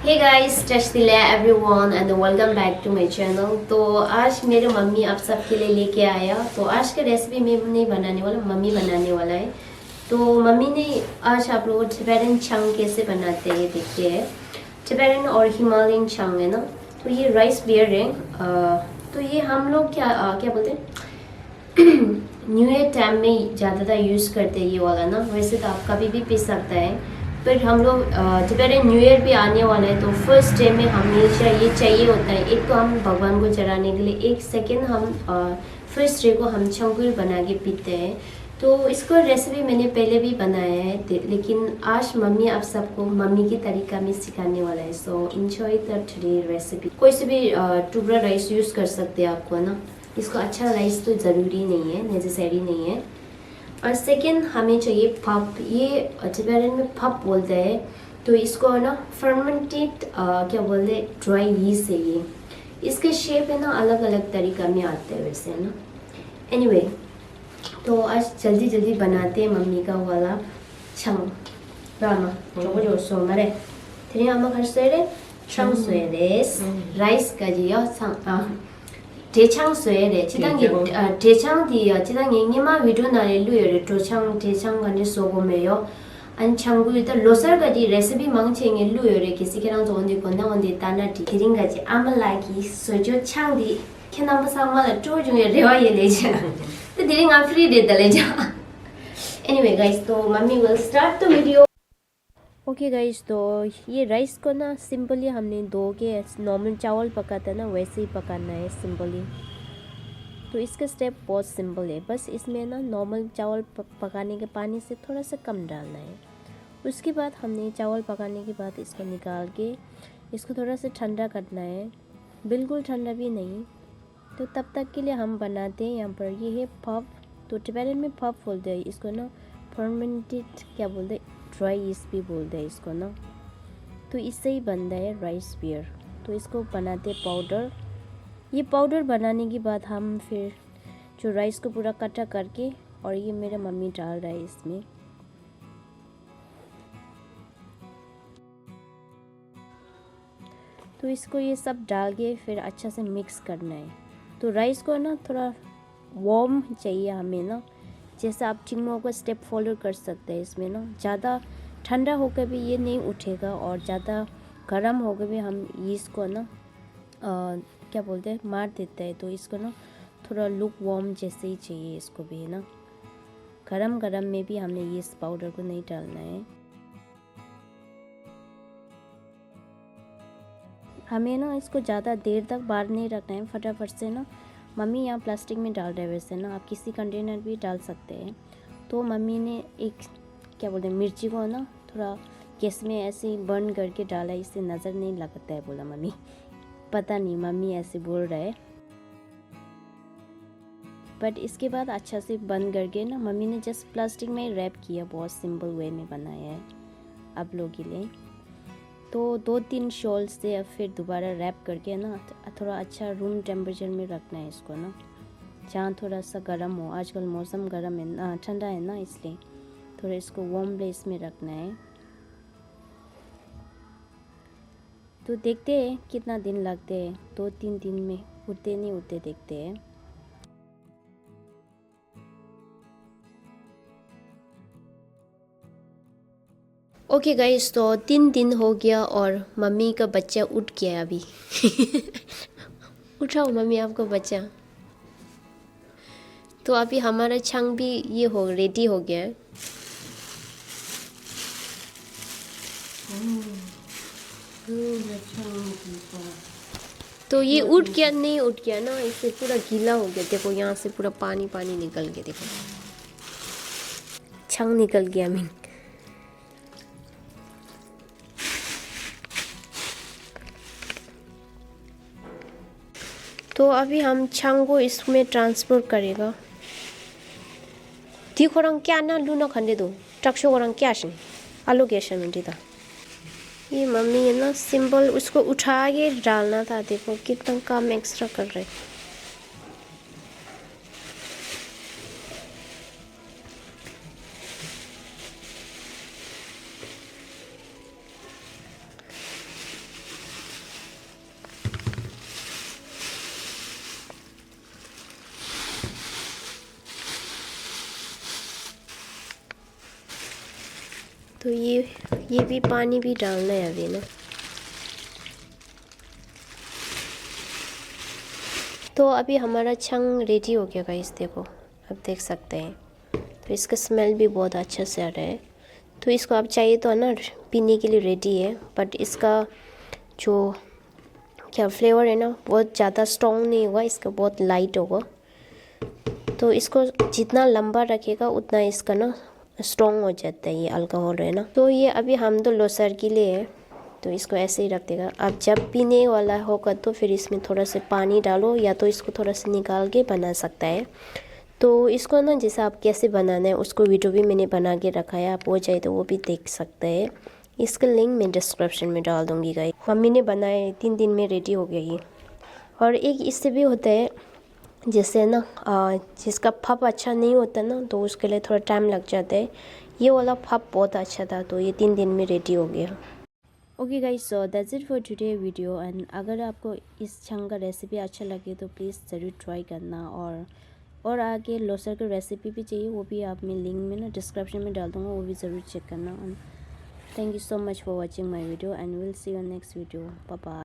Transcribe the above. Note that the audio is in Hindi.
हे गाइस, टचदिला everyone and welcome back to my channel. तो आज मेरे मम्मी आप सबके लिए लेके आया। तो आज का रेसिपी मैं नहीं बनाने वाला, मम्मी बनाने वाला है। तो मम्मी ने आज आप लोग टिबेटन चंग कैसे बनाते हैं देखते हैं। टिबेटन और हिमालयन चंग है ना। तो ये राइस बियर है। तो ये हम लोग क्या बोलते हैं न्यू ईयर टाइम में ज़्यादातर यूज़ करते हैं ये वाला ना। वैसे तो आप कभी भी पी सकता है, पर हम लोग जब न्यू ईयर भी आने वाला है तो फर्स्ट डे में हमेशा ये चाहिए होता है। एक तो हम भगवान को चढ़ाने के लिए, एक सेकेंड हम फर्स्ट डे को हम चंगुल बना के पीते हैं। तो इसको रेसिपी मैंने पहले भी बनाया है, लेकिन आज मम्मी आप सबको मम्मी की तरीका में सिखाने वाला है। सो इन्जॉय द टुडे रेसिपी। कोई से भी टुकड़ा राइस यूज़ कर सकते हैं आपको ना। इसको अच्छा राइस तो ज़रूरी नहीं है, नेसेसरी नहीं है। और सेकेंड हमें चाहिए पप। ये टिबेटन में पप बोलते हैं। तो इसको है ना फर्मेंटेड क्या बोलते हैं, ड्राई यीस्ट है ये। इसके शेप है ना अलग अलग तरीका में आते हैं वैसे, है ना। एनीवे, तो आज जल्दी जल्दी बनाते हैं मम्मी का वाला चंग रामा 저거 좀 소말에 드림 한번 갈 수에래 창수에 데스 라이스까지요. 대창수에 지당기 대창디요. 지당이 니마 위도나에 루여를 도창 대창 간에 소고메요. 안 창구이다 로설까지 레시피 망칭에 루여를 기시기랑 좋은데 건강한데 따나디 기린까지 아말라기 소조 창디 캐나무 상마를 조중에 레와예 레자. तो दीदी आप फ्री दे दले जा। एनीवे गाइस, तो mummy will start the video. Okay guys, तो ये राइस को ना सिंपली हमने धो के नॉर्मल चावल पकाता है ना वैसे ही पकाना है सिंपली। तो इसका स्टेप बहुत सिंपल है, बस इसमें ना नॉर्मल चावल पकाने के पानी से थोड़ा सा कम डालना है। उसके बाद हमने चावल पकाने के बाद इसको निकाल के इसको थोड़ा सा ठंडा करना है, बिल्कुल ठंडा भी नहीं। तो तब तक के लिए हम बनाते हैं यहाँ पर ये है पफ। तो टिबेटन में पफ बोलते हैं इसको ना, फर्मेंटेड क्या बोलते हैं, ड्राई यीस्ट भी बोलते हैं इसको ना। तो इससे ही बनता है राइस बियर। तो इसको बनाते पाउडर। ये पाउडर बनाने के बाद हम फिर जो राइस को पूरा कटा करके, और ये मेरा मम्मी डाल रहा है इसमें। तो इसको ये सब डाल के फिर अच्छा से मिक्स करना है। तो राइस को ना थोड़ा वार्म चाहिए हमें ना, जैसे आप चिंगमो का स्टेप फॉलो कर सकते हैं इसमें ना। ज़्यादा ठंडा होकर भी ये नहीं उठेगा और ज़्यादा गर्म होकर भी हम इसको ना क्या बोलते हैं मार देता है। तो इसको ना थोड़ा लुक वार्म जैसे ही चाहिए इसको भी, है ना। गरम गरम में भी हमने ये इस पाउडर को नहीं डालना है। हमें ना इसको ज़्यादा देर तक बाहर नहीं रखना है, फटाफट से ना। मम्मी यहाँ प्लास्टिक में डाल रहे हैं, वैसे ना आप किसी कंटेनर भी डाल सकते हैं। तो मम्मी ने एक क्या बोलते हैं मिर्ची को ना थोड़ा गैस में ऐसे ही बर्न करके डाला, इससे नज़र नहीं लगता है बोला मम्मी। पता नहीं मम्मी ऐसे बोल रहा है, बट इसके बाद अच्छा से बंद करके ना मम्मी ने जस्ट प्लास्टिक में रैप किया। बहुत सिंपल वे में बनाया है आप लोगों के लिए। तो 2-3 शॉल से फिर दोबारा रैप करके ना थोड़ा अच्छा रूम टेम्परेचर में रखना है इसको ना, जहाँ थोड़ा सा गर्म हो। आजकल मौसम गर्म है ना, ठंडा है ना, इसलिए थोड़ा इसको वार्म प्लेस में रखना है। तो देखते हैं कितना दिन लगते हैं, 2-3 दिन में उठते नहीं उठते देखते हैं। ओके गाइस, तो 3 दिन हो गया और मम्मी का बच्चा उठ गया अभी। उठाओ मम्मी आपको बच्चा। तो अभी हमारा छंग भी ये हो रेडी हो गया है। तो ये उठ गया नहीं उठ गया ना, इससे पूरा गीला हो गया। देखो यहाँ से पूरा पानी पानी निकल गया, देखो छंग निकल गया मैं। तो अभी हम छंग को इसमें ट्रांसफर करेगा। दिखोरंग क्या ना लूना खंडे दो टक्शो कोरंग क्या शे आलू कैसे मिनटी था। ये मम्मी है ना सिंपल उसको उठा के डालना था। देखो कितना काम एक्स्ट्रा कर रहे। ये भी पानी भी डालना है अभी ना। तो अभी हमारा छंग रेडी हो गया गाइस, देखो आप देख सकते हैं। तो इसका स्मेल भी बहुत अच्छा से आ रहा है। तो इसको आप चाहिए तो ना पीने के लिए रेडी है, बट इसका जो क्या फ्लेवर है ना बहुत ज़्यादा स्ट्रॉन्ग नहीं होगा, इसका बहुत लाइट होगा। तो इसको जितना लंबा रखेगा उतना इसका ना स्ट्रॉन्ग हो जाता है ये अल्कोहल है ना। तो ये अभी हम तो लोसर के लिए है, तो इसको ऐसे ही रख देगा। आप जब पीने वाला होगा तो फिर इसमें थोड़ा सा पानी डालो, या तो इसको थोड़ा सा निकाल के बना सकता है। तो इसको ना जैसे आप कैसे बनाना है उसको वीडियो भी मैंने बना के रखा है, आप वो चाहिए तो वो भी देख सकते हैं। इसका लिंक मैं डिस्क्रिप्शन में डाल दूँगी गाइस। मम्मी ने बनाए 3 दिन में रेडी हो गया ये। और एक इससे भी होता है जैसे ना जिसका फप अच्छा नहीं होता ना तो उसके लिए थोड़ा टाइम लग जाता है। ये वाला फप बहुत अच्छा था, तो ये 3 दिन में रेडी हो गया। Okay guys, so that's it for today video. And अगर आपको इस छंग का रेसिपी अच्छा लगे तो प्लीज़ ज़रूर ट्राई करना। और आगे लोसर की रेसिपी भी चाहिए, वो भी आप मैं लिंक में ना डिस्क्रिप्शन में डाल दूँगा, वो भी ज़रूर चेक करना। Thank you so much for watching my video and will see you next video. Bye bye.